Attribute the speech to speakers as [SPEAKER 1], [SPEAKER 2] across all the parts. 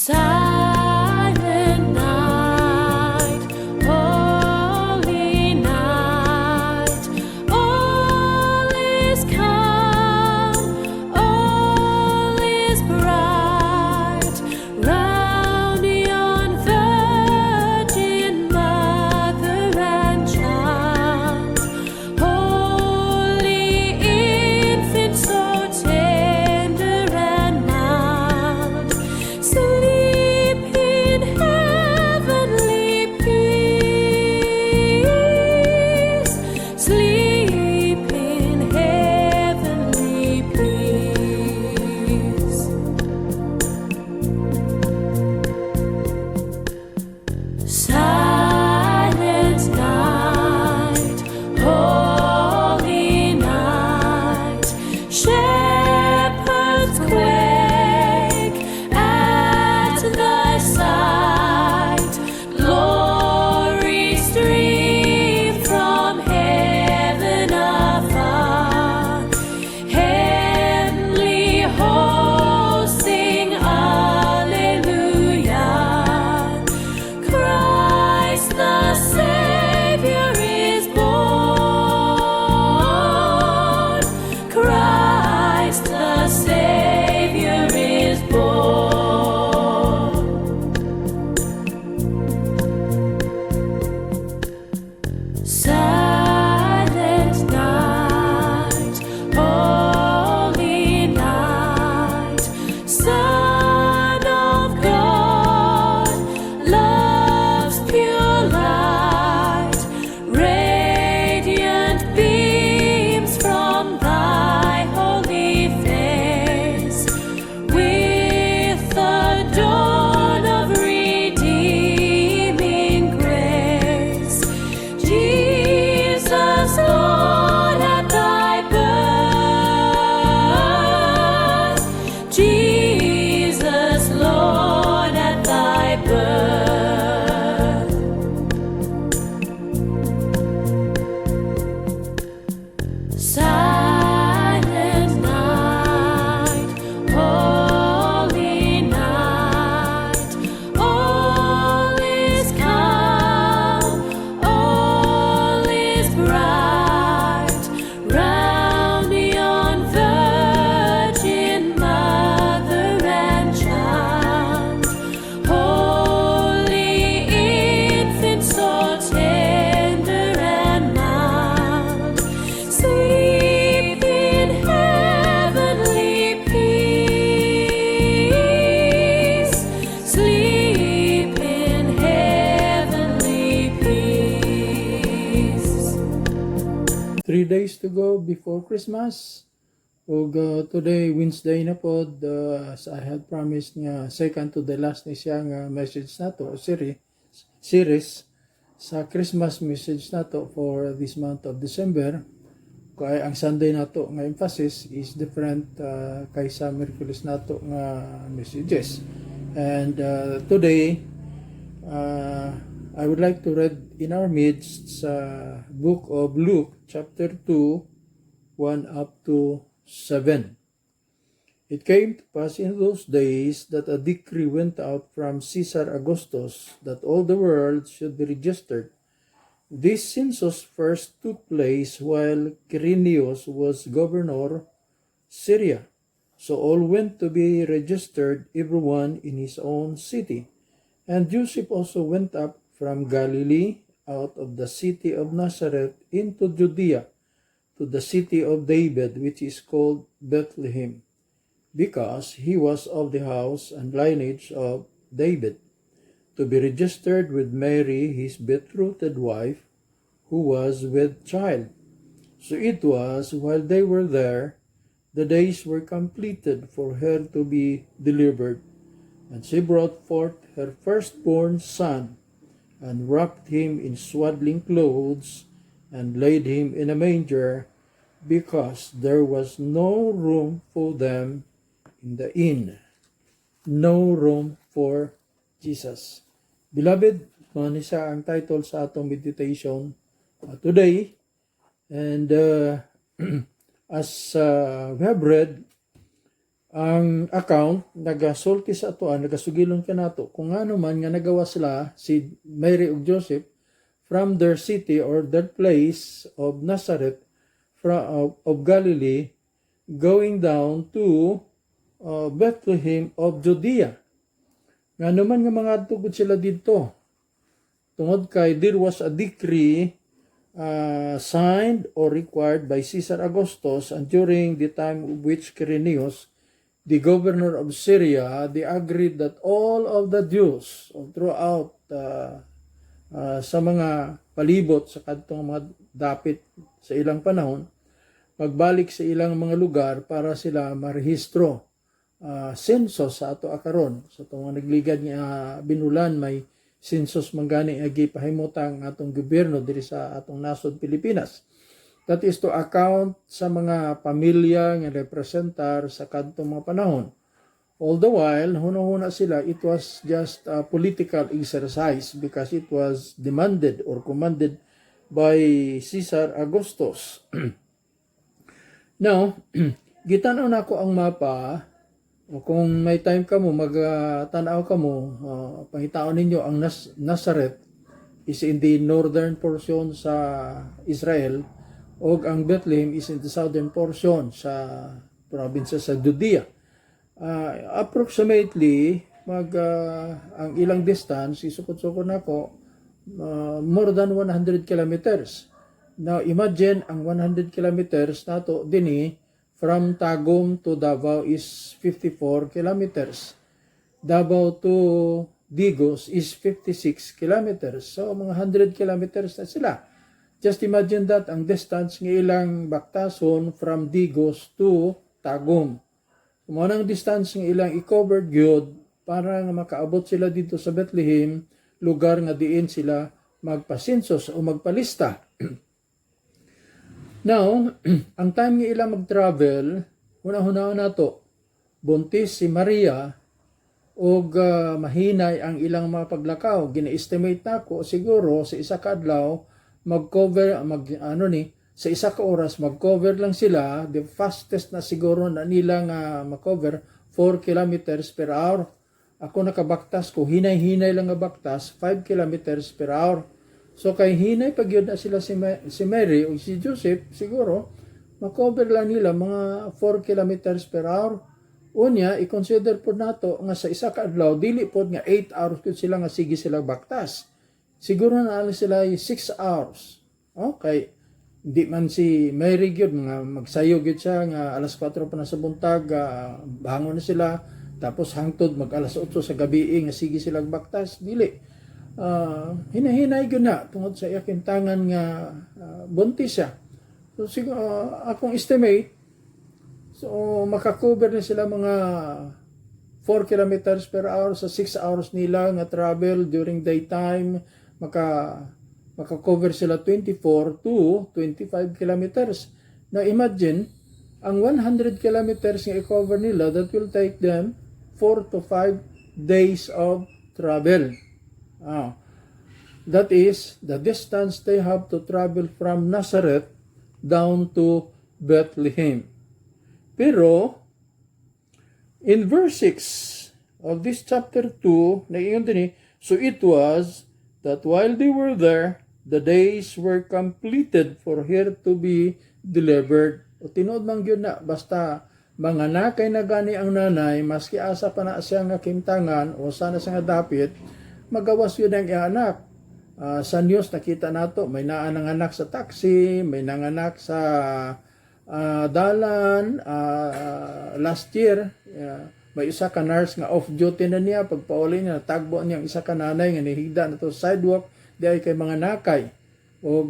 [SPEAKER 1] Silent night, holy night, all is calm, all is bright, round yon virgin mother and child, holy infant so tender and mild, sleep in heavenly peace, sleep in heavenly peace. Silent night, holy night, shepherds quake at thy sight, glory stream from heaven afar, heavenly hosts sing Alleluia, Christ the Savior is born, Christ the Savior is born. Silent night, holy night, Son of God, love's pure light, radiant beams from thy holy face, with the dawn of redeeming grace. Jesus, Lord, at thy birth, Jesus, Lord, at thy birth. Silent night, holy night, all is calm, all is bright, round yon virgin mother and child, holy infant so tender and mild, sleep in heavenly peace, sleep in heavenly peace.
[SPEAKER 2] 3 days to go before Christmas. Ug today Wednesday na pod, as I had promised nga second to the last ni siya nga message nato series sa Christmas message nato for this month of December. Kaya ang Sunday nato nga emphasis is different kaysa Miyerkules nato nga messages. And today I would like to read in our midst sa book of Luke chapter 2, 1 up to 7. It came to pass in those days that a decree went out from Caesar Augustus that all the world should be registered. This census first took place while Quirinius was governor Syria. So all went to be registered, everyone in his own city. And Joseph also went up from Galilee, out of the city of Nazareth, into Judea, to the city of David, which is called Bethlehem, because he was of the house and lineage of David, to be registered with Mary, his betrothed wife, who was with child. So it was, while they were there, the days were completed for her to be delivered. And she brought forth her firstborn son, and wrapped him in swaddling clothes, and laid him in a manger, because there was no room for them in the inn. No room for Jesus. Beloved, manisa ang title sa atong meditation today. And as we have read, ang account nagasulti sa atoan, nagasugilon ka nato kung ano man nga nagawa sila si Mary ug Joseph from their city or their place of Nazareth of Galilee going down to Bethlehem of Judea. Nga naman nga mga tugod sila dito. Tungod kay there was a decree signed or required by Caesar Augustus, and during the time of which Quirinius, the governor of Syria, they agreed that all of the Jews throughout sa mga palibot sa kadtong mga dapit sa ilang panahon, magbalik sa ilang mga lugar para sila marehistro. Census sa ato akaron sa itong nagligad nga binulan, may census manggani nga gipahimutang atong gobyerno diri sa atong nasod Pilipinas. That is to account sa mga pamilya nga representar sa kadtong mga panahon. All the while, hunahuna sila, it was just a political exercise because it was demanded or commanded by Caesar Augustus. Now, gitanaw na ko ang mapa. Kung may time ka mo, magtanaw ka mo, pangitaon ninyo ang Nazareth is in the northern portion sa Israel, o ang Bethlehem is in the southern portion sa province sa Judea. Approximately, ang ilang distance, isukot-sukot na ko, more than 100 kilometers. Now, imagine ang 100 kilometers nato dini from Tagum to Davao is 54 kilometers. Davao to Digos is 56 kilometers. So, mga 100 kilometers na sila. Just imagine that, ang distance ng ilang baktason from Digos to Tagum. Kumunang distance ng ilang i-covered gyud para nga makaabot sila dito sa Bethlehem, lugar nga diin sila magpasinsos o magpalista. Now, ang time nga ilang mag-travel, una-una na to, buntis si Maria, o mahinay ang ilang mga paglakaw. Gina-estimate na ko, siguro sa isa ka adlaw, sa isa ka oras, mag-cover lang sila. The fastest na siguro na nila nga mag-cover, 4 kilometers per hour. Ako nakabaktas ko, hinay-hinay lang nga baktas, 5 kilometers per hour. So kay hinay pag yun na sila si Mary o si Joseph, siguro, makover lang nila mga 4 kilometers per hour. Unya, i-consider po nato nga sa isa ka adlaw, dili po nga 8 hours kung sila nga sige sila baktas. Siguro na alam sila 6 hours. Okay, di man si Mary gyud mga magsayo gyud siya nga alas 4 pa na sa buntag, bangon na sila, tapos hangtod mag alas 8 sa gabi nga sige sila baktas, dili. Hinahinay gyud na tungod sa iyaking tangan nga buntis siya. So siguro akong estimate, so makakover na sila mga 4 kilometers per hour sa 6 hours nila nga travel during daytime. Maka-cover sila 24 to 25 kilometers. Now imagine, ang 100 kilometers nga i-cover nila, that will take them 4 to 5 days of travel. That is the distance they have to travel from Nazareth down to Bethlehem. Pero, in verse 6 of this chapter 2, naiyon din so it was that while they were there, the days were completed for her to be delivered. O tinood man yun na, basta mga nakay na gani ang nanay, maski asa pa na siya nga kimtangan, o sana siya nga dapit, magawas yun ang anak. Sa news nakita nato, may naanang anak sa taxi, may nanganak sa dalan, last year, may isa ka nurse nga off duty na niya, pagpauli niya, tagbo niya isa ka nanay nga nihigda na to sidewalk, di ay kay mga nakay. O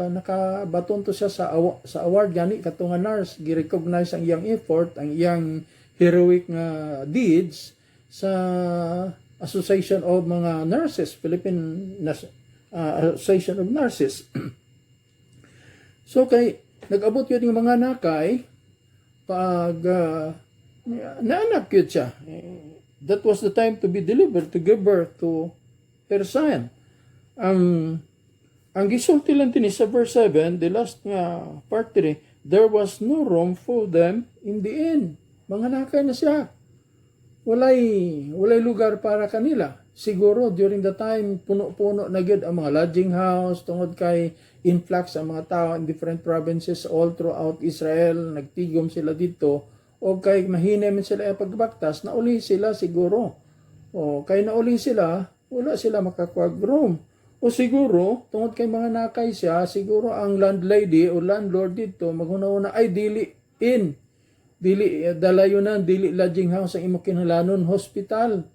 [SPEAKER 2] nakabaton to siya sa award gani katong nga nurse, gi-recognize ang iyang effort, ang iyang heroic nga deeds sa Association of mga Nurses, Philippine Association of Nurses. So kay nag-abot yun yung mga nakay pag naanak yun siya. That was the time to be delivered, to give birth to her son. Ang gisulti lang din sa verse 7, the last nga part 3, there was no room for them in the inn. Manganakay na siya. Walay lugar para kanila. Siguro during the time puno-puno na gyud ang mga lodging house tungod kay influx ang mga tao in different provinces all throughout Israel. Nagtigom sila dito o kay mahina man sila pagbaktas, nauli sila siguro. O kay nauli sila, wala sila makakuag room. O siguro, tungod kay mga nakay siya, siguro ang landlady o landlord dito maghuna-una ay dili dalayunan, dili lodging house ang imo kinahanglanon, hospital.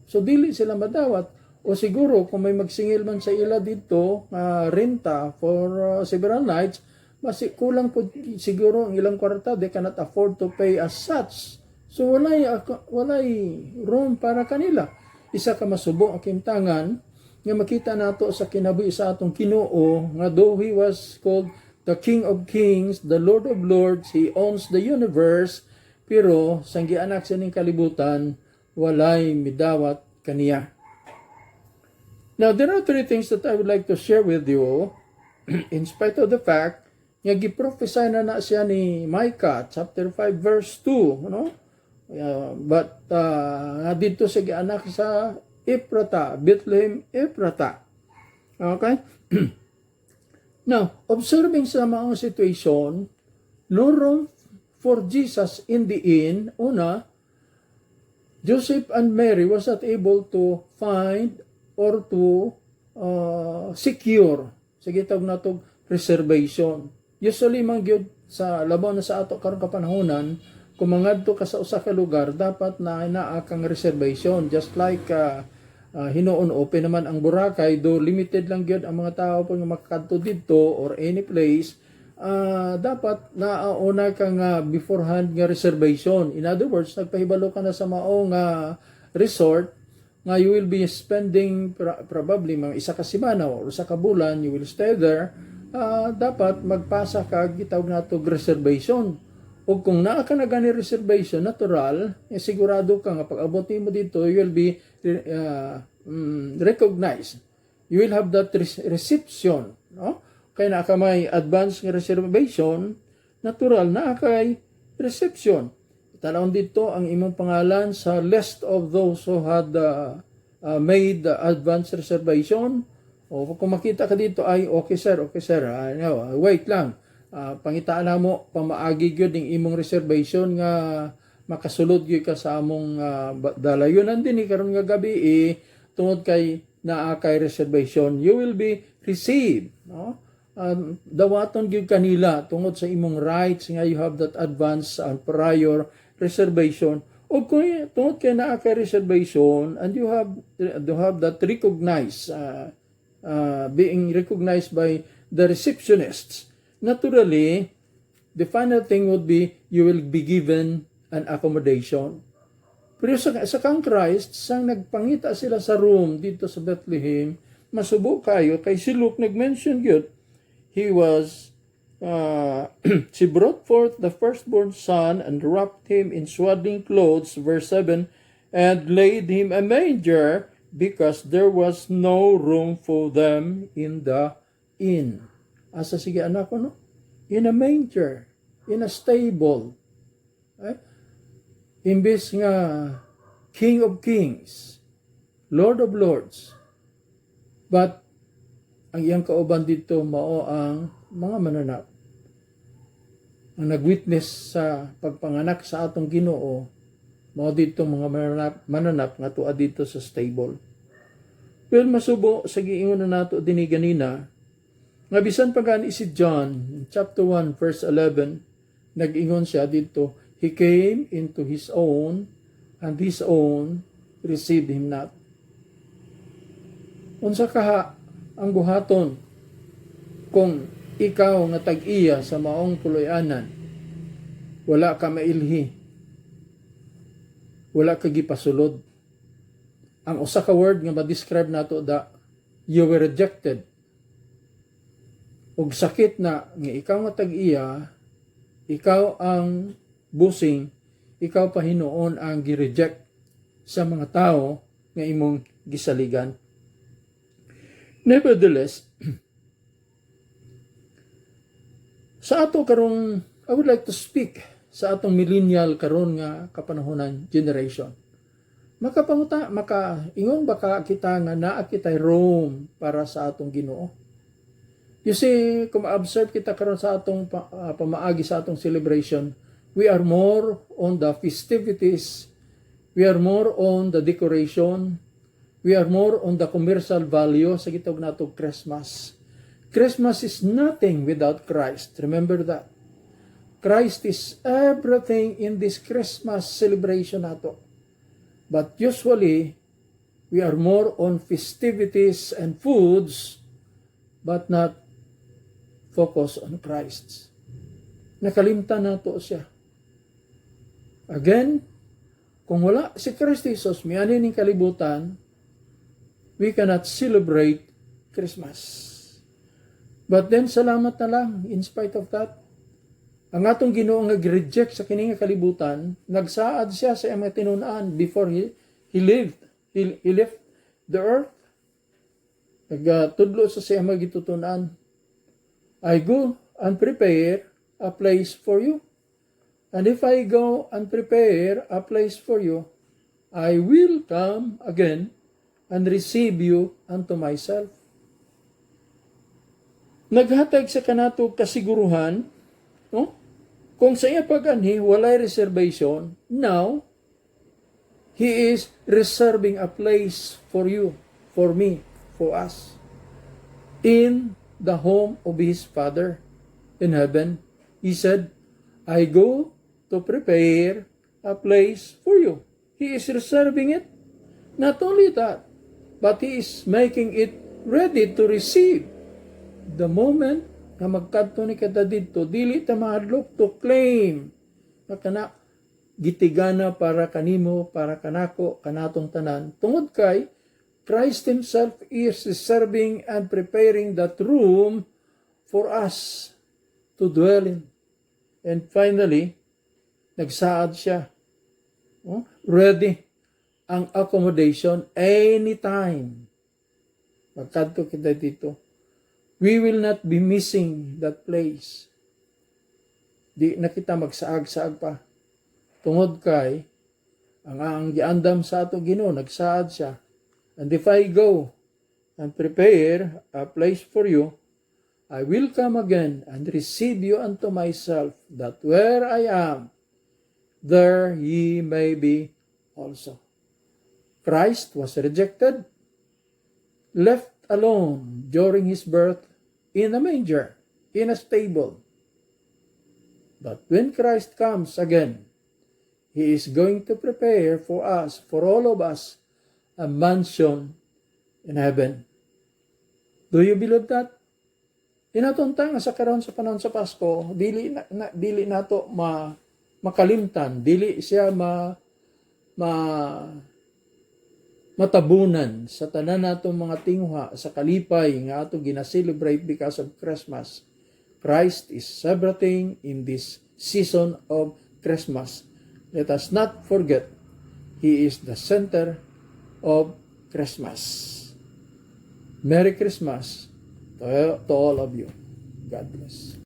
[SPEAKER 2] So dili sila madawat. O siguro kung may magsingil man sa ila dito renta for several nights, basi kulang po siguro ang ilang kwarta, they cannot afford to pay as such. So walay room para kanila. Isa ka masubo ang kimtangan nga makita nato sa kinabuhi sa atong Ginoo nga though he was called the King of Kings, the Lord of Lords, he owns the universe, pero sang gianak sa ning kalibutan walay midawat kaniya. Now there are three things that I would like to share with you in spite of the fact nga giprophesy na siya ni Micah chapter 5 verse 2, no? But dito sa gianak sa Ephrata, Bethlehem Ephrata. Okay? Now, observing sa mga situation, no room for Jesus in the inn. Una, Joseph and Mary was not able to find or to secure sa gitag natong reservation. Usually man gyud sa labaw na sa ato karong kapanahonan, kung mangadto ka sa usa ka lugar, dapat na naa kang reservation. Just like hinoon open naman ang Boracay, do limited lang gyud ang mga tao po nga makakadto dito or any place, dapat nauna ka nga beforehand nga reservation. In other words, nagpahibalo ka na sa maong resort nga you will be spending probably mga isa ka semana or isa ka bulan, you will stay there. Dapat magpasa ka gitawag nato reservation. O kung naa ka na gani reservation natural, sigurado ka nga pag abot mo dito, you will be recognized. You will have that reception, no? Kaya na ka may advance nga reservation, natural na kay reception. Talawon dito ang imong pangalan sa list of those who had made advance reservation. O kung makita ka dito ay okay sir, wait lang. Pangitaan na mo pamaagi gyud ning imong reservation nga makasulod gyud ka sa among dalayunan dinhi karon nga gabi tungod kay naa kay reservation, you will be received, no? Dawaton gyud kanila tungod sa imong rights nga you have that advance and prior reservation. O kung tungod kay naa kay reservation and you have that recognized being recognized by the receptionists, naturally, the final thing would be you will be given an accommodation. Pero sa kang Christ, sang nagpangita sila sa room dito sa Bethlehem, masubo kayo, kay si Luke nag-mention yun, he was, she brought forth the firstborn son and wrapped him in swaddling clothes, verse 7, and laid him a manger because there was no room for them in the inn. Asa sige anak ko, no? In a manger, in a stable. Imbes nga King of Kings, Lord of Lords. But ang iyang kauban dito mao ang mga mananap. Ang nagwitness sa pagpanganak sa atong Ginoo, mao dito mga mananap nga tuwa dito sa stable. Pero masubo sa giingon na nato dinhi ganina, nga bisan pa gani si John, chapter 1, verse 11, nag-ingon siya dito, he came into his own, and his own received him not. Unsa kaha ang buhaton kung ikaw nga tag-iya sa maong puloy-anan, wala ka mailhi, wala ka gipasulod. Ang usa ka word nga ma-describe nato da you were rejected. Og sakit na nga ikaw nga tag-iya, ikaw ang busing, ikaw pa hinuon ang gi-reject sa mga tao nga imong gisaligan. Nevertheless, sa ato karong I would like to speak sa atong millennial karon nga kapanahonan generation. Ingon baka kita nga naa kitay Rome para sa atong Ginoo. You see, kung ma-observe kita karon sa atong pamaagi sa atong celebration, we are more on the festivities, we are more on the decoration, we are more on the commercial value sa gitawag natong Christmas. Christmas is nothing without Christ. Remember that. Christ is everything in this Christmas celebration nato. But usually, we are more on festivities and foods, but not focus on Christ. Nakalimtan nato siya. Again, kung wala si Christ Jesus, may anin ng kalibutan, we cannot celebrate Christmas. But then, salamat na lang, in spite of that, ang atong Ginoo nga reject sa kining kalibutan, nagsaad siya sa mga tinun-an before he left the earth. Nagtudlo sa siya mga gitutunan. I go and prepare a place for you. And if I go and prepare a place for you, I will come again and receive you unto myself. Naghatag sa kanato kasiguruhan, no? Kung sa iya pag-anhi, walay reservation, now, He is reserving a place for you, for me, for us, in the home of His Father in heaven. He said, I go to prepare a place for you. He is reserving it. Not only that, but He is making it ready to receive. The moment na magkadto ni kada didto, dili ta mahadlok to claim na kana gitigana para kanimo, para kanako, kanatong tanan. Tungod kay Christ Himself is serving and preparing that room for us to dwell in. And finally, nagsaad siya. Ready ang accommodation anytime. Magkadto kita dito. We will not be missing that place. Di na kita magsaag-saag pa. Tungod kay, ang giandam sa ato Ginoo, nagsaad siya. And if I go and prepare a place for you, I will come again and receive you unto myself, that where I am, there ye may be also. Christ was rejected, left alone during His birth in a manger, in a stable. But when Christ comes again, He is going to prepare for us, for all of us, a mansion in heaven. Do you believe that? Inatunta nga sa karon sa panahon sa Pasko, dili nato makalimtan, dili siya matabunan sa tanan natong mga tingha sa kalipay nga ato gina-celebrate because of Christmas. Christ is everything in this season of Christmas. Let us not forget, He is the center of Christmas. Merry Christmas to all of you. God bless.